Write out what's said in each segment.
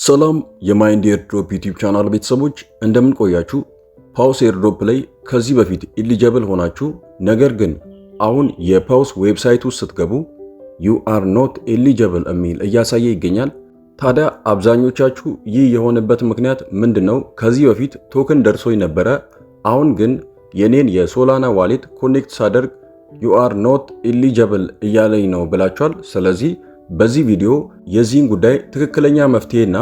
ሰላም የማይንድ ኤርድሮፕ ዩቲዩብ ቻናል ቤተሰቦች እንደምን ቆያችሁ? ፓውስ ኤርድሮፕ ላይ ከዚህ በፊት ኢሊጀብል ሆናችሁ ነገር ግን አሁን የፓውስ ዌብሳይት ውስጥ ስትገቡ you are not eligible የሚል እያሳየ ይገኛል። ታዲያ አብዛኞቻችሁ ይህ የሆነበት ምክንያት ምንድነው? ከዚህ በፊት ቶክን ደርሶኝ ነበረ፣ አሁን ግን የኔን የሶላና ዋሌት ኮኔክት ሳደርግ you are not eligible እያለኝ ነው ብላችኋል። ስለዚህ በዚህ ቪዲዮ የዚህን ጉዳይ ትክክለኛ መፍትሄና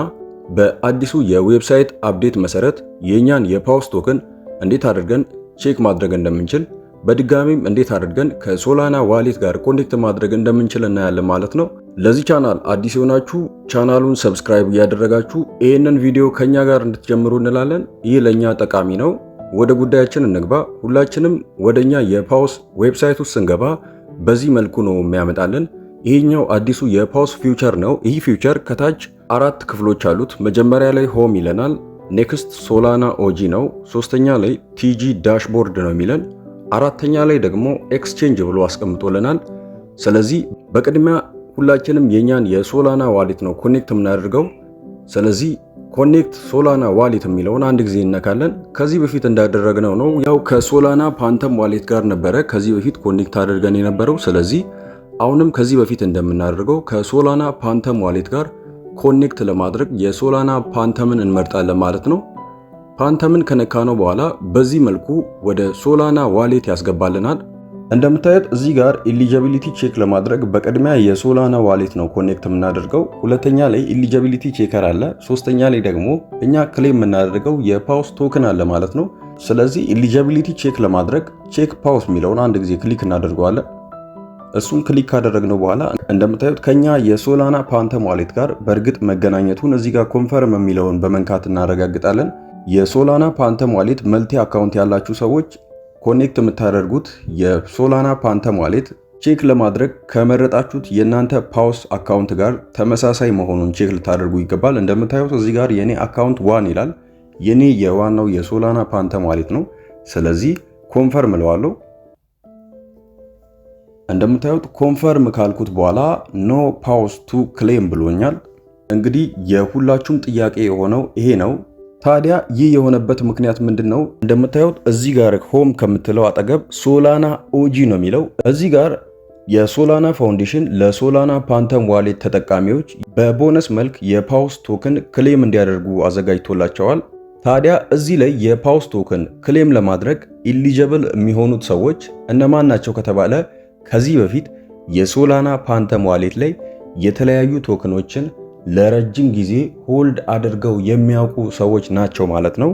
በአዲሱ የዌብሳይት አፕዴት መሰረት የኛን የፓውስ ቶክን እንዴት አድርገን ቼክ ማድረግ እንደምንችል በድጋሚም እንዴት አድርገን ከሶላና ዋሌት ጋር ኮኔክት ማድረግ እንደምንችል እናያለን ማለት ነው። ለዚህ ቻናል አዲስ የሆናችሁ ቻናሉን ሰብስክራይብ እያደረጋችሁ ይህንን ቪዲዮ ከኛ ጋር እንድትጀምሩ እንላለን። ይህ ለኛ ጠቃሚ ነው። ወደ ጉዳያችን እንግባ። ሁላችንም ወደኛ የፓውስ ዌብሳይት ውስጥ ስንገባ በዚህ መልኩ ነው የሚያመጣልን። ይሄኛው አዲሱ የፓውስ ፊውቸር ነው። ይህ ፊውቸር ከታች አራት ክፍሎች አሉት። መጀመሪያ ላይ ሆም ይለናል። ኔክስት ሶላና ኦጂ ነው። ሶስተኛ ላይ ቲጂ ዳሽቦርድ ነው የሚለን። አራተኛ ላይ ደግሞ ኤክስቼንጅ ብሎ አስቀምጦልናል። ስለዚህ በቅድሚያ ሁላችንም የኛን የሶላና ዋሌት ነው ኮኔክት የምናደርገው። ስለዚህ ኮኔክት ሶላና ዋሌት የሚለውን አንድ ጊዜ እነካለን። ከዚህ በፊት እንዳደረግነው ነው። ያው ከሶላና ፓንተም ዋሌት ጋር ነበረ ከዚህ በፊት ኮኔክት አድርገን የነበረው። ስለዚህ አሁንም ከዚህ በፊት እንደምናደርገው ከሶላና ፓንተም ዋሌት ጋር ኮኔክት ለማድረግ የሶላና ፓንተምን እንመርጣለን ማለት ነው። ፓንተምን ከነካነው በኋላ በዚህ መልኩ ወደ ሶላና ዋሌት ያስገባልናል። እንደምታዩት እዚህ ጋር ኢሊጂቢሊቲ ቼክ ለማድረግ በቅድሚያ የሶላና ዋሌት ነው ኮኔክት የምናደርገው። ሁለተኛ ላይ ኢሊጂቢሊቲ ቼከር አለ። ሶስተኛ ላይ ደግሞ እኛ ክሌም የምናደርገው የፓውስ ቶክን አለ ማለት ነው። ስለዚህ ኢሊጂቢሊቲ ቼክ ለማድረግ ቼክ ፓውስ የሚለውን አንድ ጊዜ ክሊክ እናደርገዋለን። እሱን ክሊክ ካደረግነው በኋላ እንደምታዩት ከኛ የሶላና ፓንተም ዋሌት ጋር በእርግጥ መገናኘቱን እዚህ ጋር ኮንፈርም የሚለውን በመንካት እናረጋግጣለን። የሶላና ፓንተም ዋሌት መልቲ አካውንት ያላችሁ ሰዎች ኮኔክት የምታደርጉት የሶላና ፓንተም ዋሌት ቼክ ለማድረግ ከመረጣችሁት የእናንተ ፓውስ አካውንት ጋር ተመሳሳይ መሆኑን ቼክ ልታደርጉ ይገባል። እንደምታዩት እዚህ ጋር የኔ አካውንት ዋን ይላል። የኔ የዋናው የሶላና ፓንተም ዋሌት ነው። ስለዚህ ኮንፈርም እለዋለሁ። እንደምታዩት ኮንፈርም ካልኩት በኋላ ኖ ፓውስ ቱ ክሌም ብሎኛል። እንግዲህ የሁላችሁም ጥያቄ የሆነው ይሄ ነው። ታዲያ ይህ የሆነበት ምክንያት ምንድነው? እንደምታዩት እዚህ ጋር ሆም ከምትለው አጠገብ ሶላና ኦጂ ነው የሚለው። እዚህ ጋር የሶላና ፋውንዴሽን ለሶላና ፓንተም ዋሌት ተጠቃሚዎች በቦነስ መልክ የፓውስ ቶክን ክሌም እንዲያደርጉ አዘጋጅቶላቸዋል። ታዲያ እዚህ ላይ የፓውስ ቶክን ክሌም ለማድረግ ኢሊጂብል የሚሆኑት ሰዎች እነማን ናቸው ከተባለ ከዚህ በፊት የሶላና ፓንተም ዋሌት ላይ የተለያዩ ቶክኖችን ለረጅም ጊዜ ሆልድ አድርገው የሚያውቁ ሰዎች ናቸው ማለት ነው።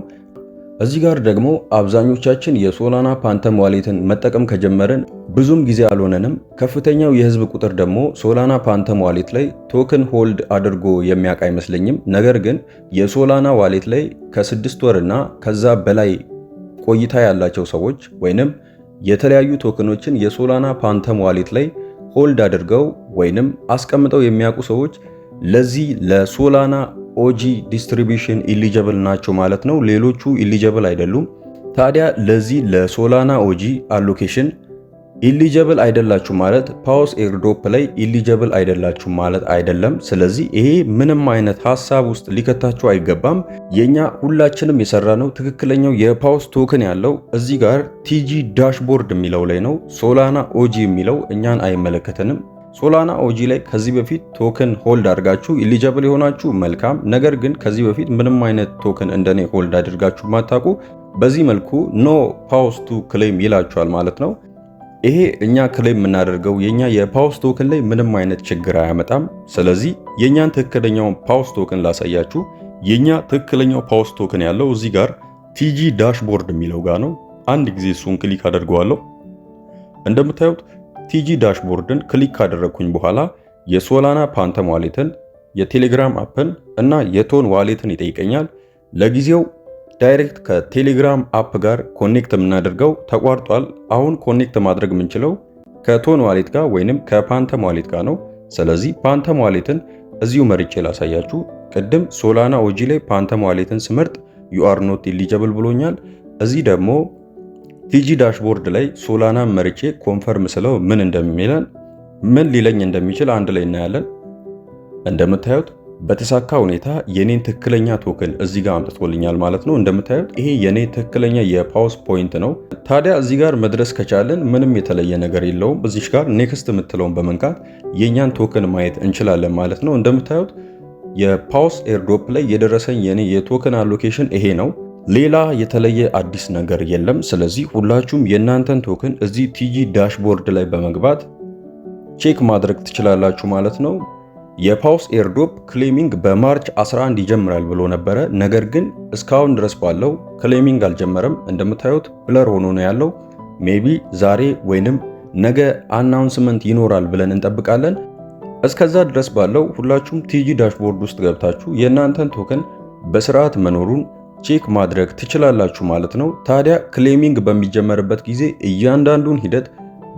እዚህ ጋር ደግሞ አብዛኞቻችን የሶላና ፓንተም ዋሌትን መጠቀም ከጀመርን ብዙም ጊዜ አልሆነንም። ከፍተኛው የህዝብ ቁጥር ደግሞ ሶላና ፓንተም ዋሌት ላይ ቶክን ሆልድ አድርጎ የሚያውቅ አይመስለኝም። ነገር ግን የሶላና ዋሌት ላይ ከ6 ወርና ከዛ በላይ ቆይታ ያላቸው ሰዎች ወይንም የተለያዩ ቶክኖችን የሶላና ፓንተም ዋሌት ላይ ሆልድ አድርገው ወይንም አስቀምጠው የሚያውቁ ሰዎች ለዚህ ለሶላና ኦጂ ዲስትሪቢዩሽን ኢሊጂብል ናቸው ማለት ነው። ሌሎቹ ኢሊጂብል አይደሉም። ታዲያ ለዚህ ለሶላና ኦጂ አሎኬሽን ኢሊጂብል አይደላችሁ ማለት ፓውስ ኤርድሮፕ ላይ ኢሊጂብል አይደላችሁ ማለት አይደለም። ስለዚህ ይሄ ምንም አይነት ሐሳብ ውስጥ ሊከታችሁ አይገባም። የኛ ሁላችንም የሰራነው ትክክለኛው የፓውስ ቶክን ያለው እዚህ ጋር ቲጂ ዳሽቦርድ የሚለው ላይ ነው። ሶላና ኦጂ የሚለው እኛን አይመለከተንም። ሶላና ኦጂ ላይ ከዚህ በፊት ቶክን ሆልድ አድርጋችሁ ኢሊጂብል የሆናችሁ መልካም። ነገር ግን ከዚህ በፊት ምንም አይነት ቶክን እንደኔ ሆልድ አድርጋችሁ ማታውቁ በዚህ መልኩ ኖ ፓውስ ቱ ክሌም ይላችኋል ማለት ነው። ይሄ እኛ ክሌም የምናደርገው የኛ የፓውስ ቶክን ላይ ምንም አይነት ችግር አያመጣም። ስለዚህ የኛን ትክክለኛውን ፓውስ ቶክን ላሳያችሁ። የኛ ትክክለኛው ፓውስ ቶክን ያለው እዚህ ጋር ቲጂ ዳሽቦርድ የሚለው ጋር ነው። አንድ ጊዜ እሱን ክሊክ አደርገዋለሁ። እንደምታዩት ቲጂ ዳሽቦርድን ክሊክ ካደረግኩኝ በኋላ የሶላና ፓንተም ዋሌትን፣ የቴሌግራም አፕን እና የቶን ዋሌትን ይጠይቀኛል። ለጊዜው ዳይሬክት ከቴሌግራም አፕ ጋር ኮኔክት የምናደርገው ተቋርጧል። አሁን ኮኔክት ማድረግ የምንችለው ከቶን ዋሌት ጋር ወይንም ከፓንተም ዋሌት ጋር ነው። ስለዚህ ፓንተም ዋሌትን እዚሁ መርጬ ላሳያችሁ። ቅድም ሶላና ኦጂ ላይ ፓንተም ዋሌትን ስመርጥ you are not eligible ብሎኛል። እዚህ ደግሞ ቲጂ ዳሽቦርድ ላይ ሶላና መርጬ ኮንፈርም ስለው ምን እንደሚለን ምን ሊለኝ እንደሚችል አንድ ላይ እናያለን። እንደምታዩት በተሳካ ሁኔታ የኔን ትክክለኛ ቶክን እዚህ ጋር አምጥቶልኛል ማለት ነው። እንደምታዩት ይሄ የኔ ትክክለኛ የፓውስ ፖይንት ነው። ታዲያ እዚህ ጋር መድረስ ከቻለን ምንም የተለየ ነገር የለውም። እዚሽ ጋር ኔክስት የምትለውን በመንካት የኛን ቶክን ማየት እንችላለን ማለት ነው። እንደምታዩት የፓውስ ኤርድሮፕ ላይ የደረሰኝ የኔ የቶክን አሎኬሽን ይሄ ነው። ሌላ የተለየ አዲስ ነገር የለም። ስለዚህ ሁላችሁም የእናንተን ቶክን እዚህ ቲጂ ዳሽቦርድ ላይ በመግባት ቼክ ማድረግ ትችላላችሁ ማለት ነው። የፓውስ ኤርድሮፕ ክሌሚንግ በማርች 11 ይጀምራል ብሎ ነበረ። ነገር ግን እስካሁን ድረስ ባለው ክሌሚንግ አልጀመረም። እንደምታዩት ብለር ሆኖ ነው ያለው። ሜቢ ዛሬ ወይንም ነገ አናውንስመንት ይኖራል ብለን እንጠብቃለን። እስከዛ ድረስ ባለው ሁላችሁም ቲጂ ዳሽቦርድ ውስጥ ገብታችሁ የእናንተን ቶክን በስርዓት መኖሩን ቼክ ማድረግ ትችላላችሁ ማለት ነው። ታዲያ ክሌሚንግ በሚጀመርበት ጊዜ እያንዳንዱን ሂደት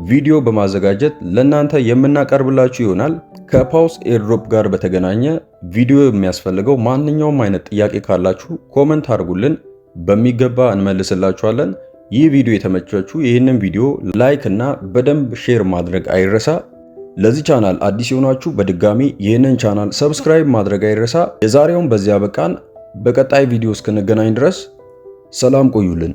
ቪዲዮ በማዘጋጀት ለእናንተ የምናቀርብላችሁ ይሆናል። ከፓውስ ኤርድሮፕ ጋር በተገናኘ ቪዲዮ የሚያስፈልገው ማንኛውም አይነት ጥያቄ ካላችሁ ኮመንት አድርጉልን፣ በሚገባ እንመልስላችኋለን። ይህ ቪዲዮ የተመቻችሁ ይህንን ቪዲዮ ላይክ እና በደንብ ሼር ማድረግ አይረሳ። ለዚህ ቻናል አዲስ የሆናችሁ በድጋሚ ይህንን ቻናል ሰብስክራይብ ማድረግ አይረሳ። የዛሬውን በዚያ በቃን። በቀጣይ ቪዲዮ እስክንገናኝ ድረስ ሰላም ቆዩልን።